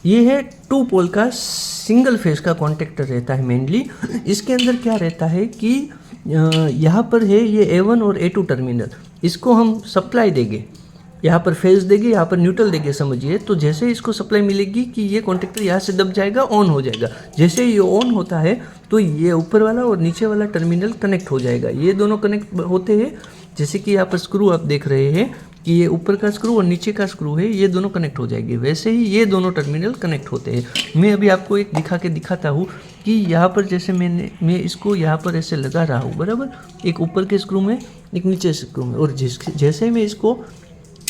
ये है 2 पोल का सिंगल फेस का कॉन्टेक्टर रहता है मेनली। इसके अंदर क्या रहता है कि यहाँ पर है ये A1 और A2 टर्मिनल, इसको हम सप्लाई देंगे, यहाँ पर फेज देंगे, यहाँ पर न्यूट्रल देंगे समझिए। तो जैसे इसको सप्लाई मिलेगी कि ये कॉन्टेक्टर यहाँ से दब जाएगा, ऑन हो जाएगा। जैसे ये ऑन होता है तो ये ऊपर वाला और नीचे वाला टर्मिनल कनेक्ट हो जाएगा। ये दोनों कनेक्ट होते हैं, जैसे कि यहाँ पर स्क्रू आप देख रहे हैं कि ये ऊपर का स्क्रू और नीचे का स्क्रू है, ये दोनों कनेक्ट हो जाएंगे। वैसे ही ये दोनों टर्मिनल कनेक्ट होते हैं। मैं अभी आपको एक दिखा के दिखाता हूँ कि यहाँ पर जैसे मैं इसको यहाँ पर ऐसे लगा रहा हूँ बराबर, एक ऊपर के स्क्रू में एक नीचे स्क्रू में, और जैसे मैं इसको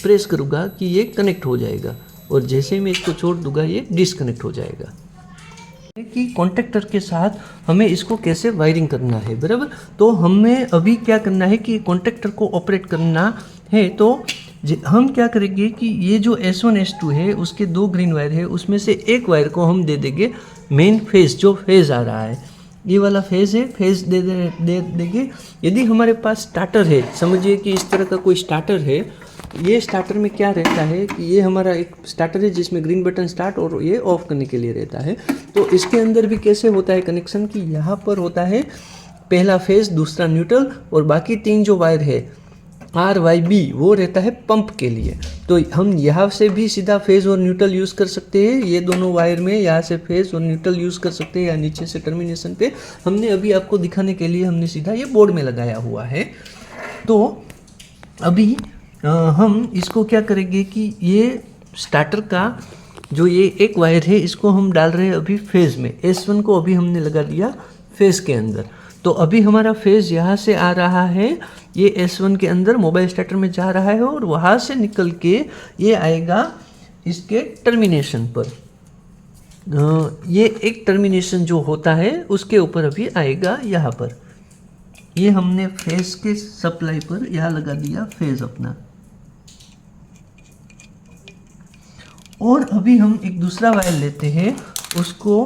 प्रेस करूँगा कि ये कनेक्ट हो जाएगा, और जैसे मैं इसको छोड़ दूंगा ये डिसकनेक्ट हो जाएगा। कि कॉन्टेक्टर के साथ हमें इसको कैसे वायरिंग करना है बराबर। तो हमें अभी क्या करना है कि कॉन्टेक्टर को ऑपरेट करना है। तो हम क्या करेंगे कि ये जो S1 S2 है उसके 2 ग्रीन वायर है, उसमें से एक वायर को हम दे देंगे मेन फेज, जो फेज आ रहा है ये वाला फेज है, फेज दे देंगे। यदि हमारे पास स्टार्टर है, समझिए कि इस तरह का कोई स्टार्टर है, ये स्टार्टर में क्या रहता है कि ये हमारा एक स्टार्टर है जिसमें ग्रीन बटन स्टार्ट और ये ऑफ करने के लिए रहता है। तो इसके अंदर भी कैसे होता है कनेक्शन कि यहाँ पर होता है पहला फेज, दूसरा न्यूट्रल, और बाकी 3 जो वायर है RYB वो रहता है पंप के लिए। तो हम यहाँ से भी सीधा फेज और न्यूट्रल यूज़ कर सकते हैं, ये दोनों वायर में यहाँ से फेज और न्यूट्रल यूज़ कर सकते हैं, या नीचे से टर्मिनेशन पे। हमने अभी आपको दिखाने के लिए हमने सीधा ये बोर्ड में लगाया हुआ है। तो अभी हम इसको क्या करेंगे कि ये स्टार्टर का जो ये एक वायर है इसको हम डाल रहे हैं अभी फेज में। S1 को अभी हमने लगा दिया फेज के अंदर। तो अभी हमारा फेज यहाँ से आ रहा है, ये S1 के अंदर मोबाइल स्टार्टर में जा रहा है, और वहाँ से निकल के ये आएगा इसके टर्मिनेशन पर। ये एक टर्मिनेशन जो होता है उसके ऊपर अभी आएगा यहाँ पर। ये हमने फेज के सप्लाई पर यहाँ लगा दिया फेज अपना। और अभी हम एक दूसरा वायर लेते हैं, उसको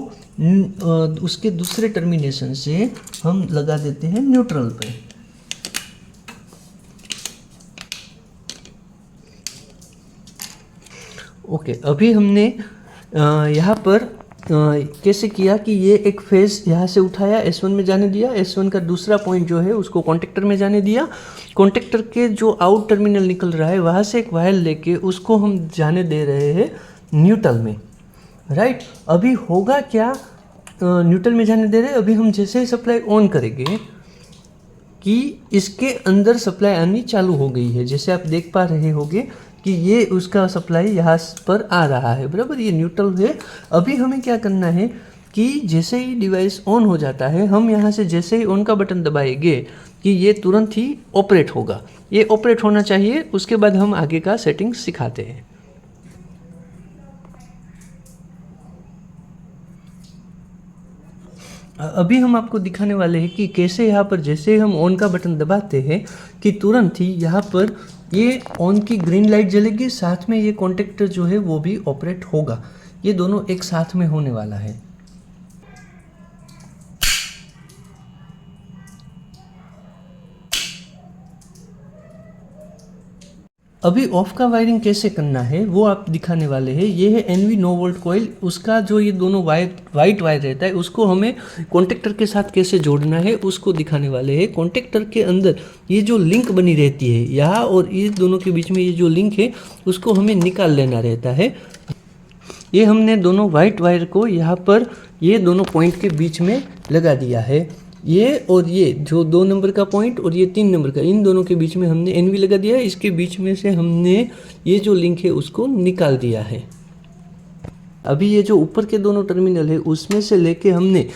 उसके दूसरे टर्मिनेशन से हम लगा देते हैं न्यूट्रल पे। ओके, अभी हमने यहाँ पर कैसे किया कि ये एक फेज यहाँ से उठाया, S1 में जाने दिया, S1 का दूसरा पॉइंट जो है उसको कॉन्टेक्टर में जाने दिया। कॉन्टेक्टर के जो आउट टर्मिनल निकल रहा है वहाँ से एक वायर लेके उसको हम जाने दे रहे हैं न्यूट्रल में, राइट। अभी होगा क्या, न्यूट्रल में जाने दे रहे हैं। अभी हम जैसे ही सप्लाई ऑन करेंगे कि इसके अंदर सप्लाई आनी चालू हो गई है, जैसे आप देख पा रहे होंगे कि ये उसका सप्लाई यहाँ पर आ रहा है बराबर, ये न्यूट्रल है। अभी हमें क्या करना है कि जैसे ही डिवाइस ऑन हो जाता है, हम यहाँ से जैसे ही ऑन का बटन दबाएंगे कि ये तुरंत ही ऑपरेट होगा, ये ऑपरेट होना चाहिए। उसके बाद हम आगे का सेटिंग सिखाते हैं। अभी हम आपको दिखाने वाले हैं कि कैसे यहाँ पर जैसे हम ऑन का बटन दबाते हैं कि तुरंत ही यहाँ पर ये ऑन की ग्रीन लाइट जलेगी, साथ में ये कॉन्टेक्टर जो है वो भी ऑपरेट होगा। ये दोनों एक साथ में होने वाला है। अभी ऑफ का वायरिंग कैसे करना है वो आप दिखाने वाले हैं। ये है NV नो वोल्ट कॉइल, उसका जो ये दोनों वाइट वायर रहता है उसको हमें कॉन्टेक्टर के साथ कैसे जोड़ना है उसको दिखाने वाले हैं। कॉन्टेक्टर के अंदर ये जो लिंक बनी रहती है यहाँ और इस दोनों के बीच में ये जो लिंक है उसको हमें निकाल लेना रहता है। ये हमने दोनों वाइट वायर को यहाँ पर ये दोनों पॉइंट के बीच में लगा दिया है। ये और ये जो 2 नंबर का पॉइंट और ये 3 नंबर का, इन दोनों के बीच में हमने NV लगा दिया है। इसके बीच में से हमने ये जो लिंक है उसको निकाल दिया है। अभी ये जो ऊपर के दोनों टर्मिनल है उसमें से लेके हमने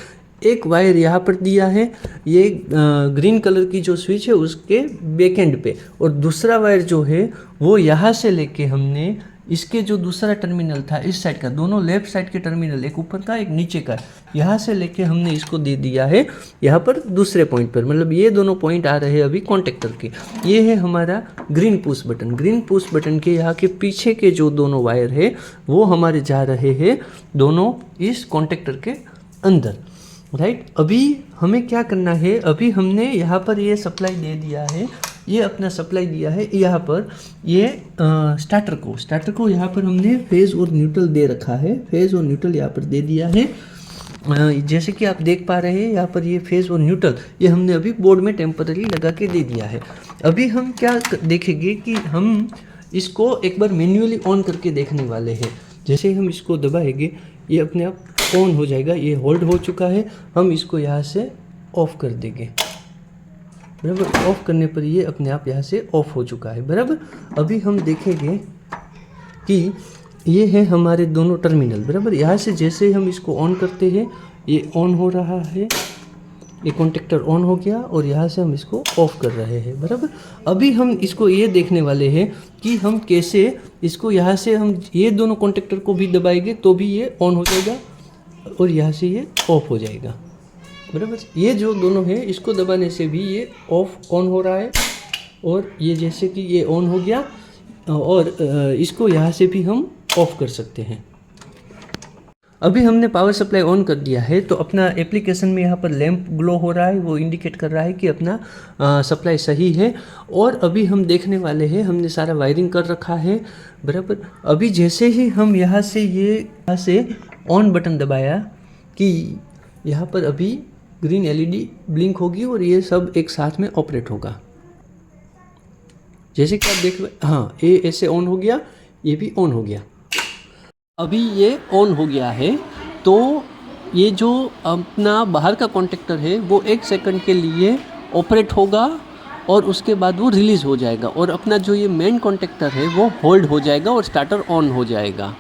एक वायर यहाँ पर दिया है, ये ग्रीन कलर की जो स्विच है उसके बैक एंड पे, और दूसरा वायर जो है वो यहाँ से लेके हमने इसके जो दूसरा टर्मिनल था इस साइड का, दोनों लेफ्ट साइड के टर्मिनल, एक ऊपर का एक नीचे का, यहाँ से लेके हमने इसको दे दिया है यहाँ पर दूसरे पॉइंट पर। मतलब ये दोनों पॉइंट आ रहे हैं अभी कॉन्टेक्टर के। ये है हमारा green push button. Green push button के यहाँ के पीछे के जो दोनों वायर है वो हमारे जा रहे हैं दोनों इस कॉन्टेक्टर के अंदर, राइट। अभी हमें क्या करना है, अभी हमने यहाँ पर ये सप्लाई दे दिया है ये अपना सप्लाई दिया है यहाँ पर, ये स्टार्टर को यहाँ पर हमने फेज़ और न्यूट्रल दे रखा है, फेज़ और न्यूट्रल यहाँ पर दे दिया है। जैसे कि आप देख पा रहे हैं यहाँ पर ये फेज़ और न्यूट्रल ये हमने अभी बोर्ड में टेम्पररी लगा के दे दिया है। अभी हम क्या देखेंगे कि हम इसको एक बार मैन्युअली ऑन करके देखने वाले हैं। जैसे ही हम इसको दबाएंगे ये अपने आप ऑन हो जाएगा, ये होल्ड हो चुका है। हम इसको यहाँ से ऑफ़ कर देंगे, बराबर। ऑफ़ करने पर ये अपने आप यहाँ से ऑफ़ हो चुका है, बराबर। अभी हम देखेंगे कि ये है हमारे दोनों टर्मिनल, बराबर। यहाँ से जैसे ही हम इसको ऑन करते हैं ये ऑन हो रहा है, ये कॉन्टेक्टर ऑन हो गया और यहाँ से हम इसको ऑफ़ कर रहे हैं, बराबर। अभी हम इसको ये देखने वाले हैं कि हम कैसे इसको यहाँ से हम ये दोनों कॉन्टेक्टर को भी दबाएंगे तो भी ये ऑन हो जाएगा और यहाँ से ये ऑफ़ हो जाएगा, बराबर। ये जो दोनों है इसको दबाने से भी ये ऑफ ऑन हो रहा है और ये जैसे कि ये ऑन हो गया और इसको यहाँ से भी हम ऑफ़ कर सकते हैं। अभी हमने पावर सप्लाई ऑन कर दिया है तो अपना एप्लीकेशन में यहाँ पर लैंप ग्लो हो रहा है, वो इंडिकेट कर रहा है कि अपना सप्लाई सही है। और अभी हम देखने वाले हैं, हमने सारा वायरिंग कर रखा है, बराबर। अभी जैसे ही हम यहाँ से ऑन बटन दबाया कि यहाँ पर अभी ग्रीन एलईडी ब्लिंक होगी और ये सब एक साथ में ऑपरेट होगा। जैसे कि आप देख रहे, हाँ, ये ऐसे ऑन हो गया, ये भी ऑन हो गया। अभी ये ऑन हो गया है तो ये जो अपना बाहर का कॉन्टेक्टर है वो 1 सेकंड के लिए ऑपरेट होगा और उसके बाद वो रिलीज़ हो जाएगा और अपना जो ये मेन कॉन्टेक्टर है वो होल्ड हो जाएगा और स्टार्टर ऑन हो जाएगा।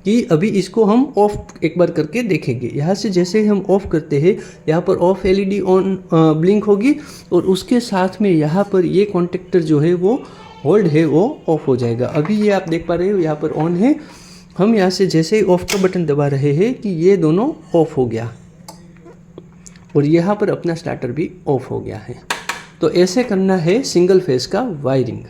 कि अभी इसको हम ऑफ एक बार करके देखेंगे। यहाँ से जैसे ही हम ऑफ़ करते हैं यहाँ पर ऑफ एलईडी ऑन ब्लिंक होगी और उसके साथ में यहाँ पर ये कॉन्टेक्टर जो है वो होल्ड है वो ऑफ हो जाएगा। अभी ये आप देख पा रहे हो यहाँ पर ऑन है, हम यहाँ से जैसे ही ऑफ का बटन दबा रहे हैं कि ये दोनों ऑफ हो गया और यहाँ पर अपना स्टार्टर भी ऑफ हो गया है। तो ऐसे करना है सिंगल फेज का वायरिंग।